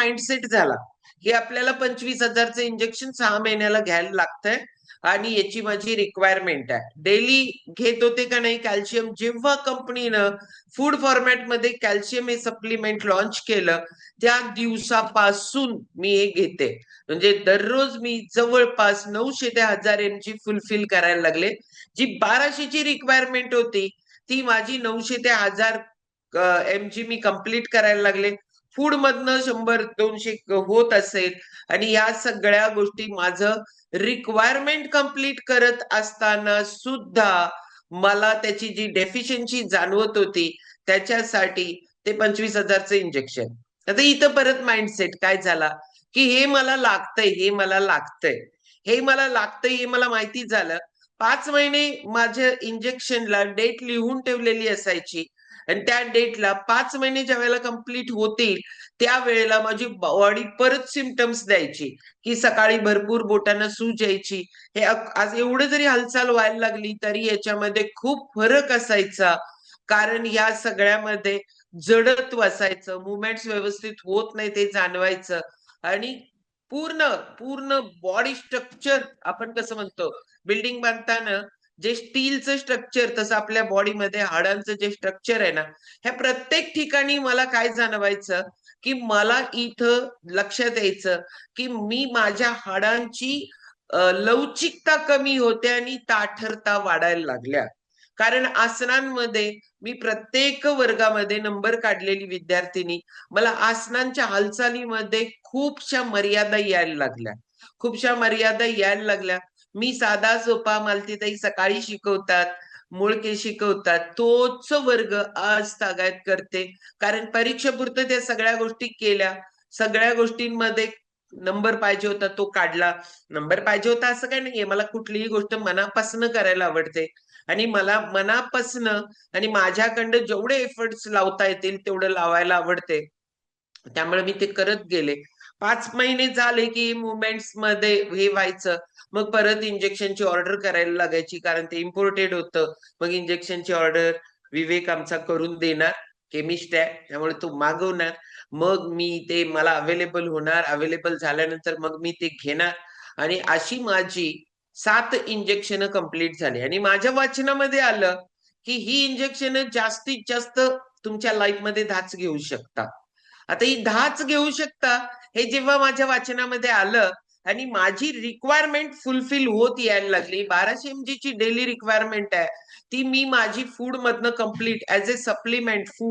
Mindset झाला की आपल्याला 25,000चं इंजेक्शन 6 महिन्याला घ्यायला लागतंय आणि याची माझी रिक्वायरमेंट आहे. डेली घेत होते का नाही कॅल्शियम? जेव्हा कंपनीनं फूड फॉर्मॅटमध्ये कॅल्शियम हे सप्लिमेंट लॉन्च केलं त्या दिवसापासून मी हे घेते. म्हणजे दररोज मी जवळपास 900 ते 1000 mg फुलफिल करायला लागले. जी 1200ची रिक्वायरमेंट होती ती माझी 900 ते 1000 mg मी कंप्लीट करायला लागले. फूड मधनं 100-200 होत असेल आणि या सगळ्या गोष्टी माझं रिक्वायरमेंट कंप्लीट करत असताना सुद्धा मला त्याची जी डेफिशियन्सी जाणवत होती त्याच्यासाठी ते 25,000चं इंजेक्शन. आता इथं परत माइंडसेट काय झाला की हे मला लागतंय, हे मला लागतंय, हे मला लागतंय, हे मला माहिती झालं. 5 महिने माझ्या इंजेक्शनला डेट लिहून ठेवलेली असायची आणि त्या डेटला 5 महिने ज्या वेळेला कंप्लीट होतील त्यावेळेला माझी बॉडी परत सिम्पटम्स द्यायची की सकाळी भरपूर बोटांना सूज यायची. हे आज एवढं जरी हालचाल व्हायला लागली तरी याच्यामध्ये खूप फरक असायचा. कारण या सगळ्यामध्ये जडत्व असायचं, मुवमेंट्स व्यवस्थित होत नाही ते जाणवायचं आणि पूर्ण पूर्ण बॉडी स्ट्रक्चर आपण कसं म्हणतो बिल्डिंग बांधताना जे स्टीलचं स्ट्रक्चर तसं आपल्या बॉडीमध्ये हाडांचं जे स्ट्रक्चर आहे ना ह्या प्रत्येक ठिकाणी मला काय जाणवायचं की मला इथं लक्षात यायचं की मी माझ्या हाडांची लवचिकता कमी होते आणि ताठरता वाढायला लागल्या. कारण आसनांमध्ये मी प्रत्येक वर्गामध्ये नंबर काढलेली विद्यार्थिनी. मला आसनांच्या हालचालीमध्ये खूपशा मर्यादा यायला लागल्या. खूपशा मर्यादा यायला लागल्या. मी साधा सोपा मालतीताई सकाळी शिकवतात, मुळके शिकवतात तोच वर्ग आज तागायत करते. कारण परीक्षेपुरतं त्या सगळ्या गोष्टी केल्या. सगळ्या गोष्टींमध्ये नंबर पाहिजे होता तो काढला. नंबर पाहिजे होता असं काही नाहीये. मला कुठलीही गोष्ट मनापासनं करायला आवडते आणि मला मनापासनं आणि माझ्याकडं जेवढे एफर्ट्स लावता येतील तेवढं लावायला आवडते. त्यामुळे मी ते करत गेले. 5 महिने झाले की मुवमेंट्स मध्ये हे व्हायचं. मग परत इंजेक्शनची ऑर्डर करायला लागायची कारण ते इम्पोर्टेड होतं. मग इंजेक्शनची ऑर्डर विवेक आमचा करून देणार, केमिस्ट आहे त्यामुळे तो मागवणार. मग मी ते मला अवेलेबल होणार, अवेलेबल झाल्यानंतर मग मी ते घेणार आणि अशी माझी 7 इंजेक्शन कंप्लीट झाली आणि माझ्या वाचनामध्ये आलं की ही इंजेक्शन जास्तीत जास्त तुमच्या लाईफमध्ये 10च घेऊ शकता. आता ही 10च घेऊ शकता हे जेव्हा माझ्या वाचनामध्ये आलं आणि माझी रिक्वायरमेंट फुलफिल होत यायला लागली. 1200 mg ची डेली रिक्वायरमेंट आहे ती मी माझी फूड मधनं complete as a supplement food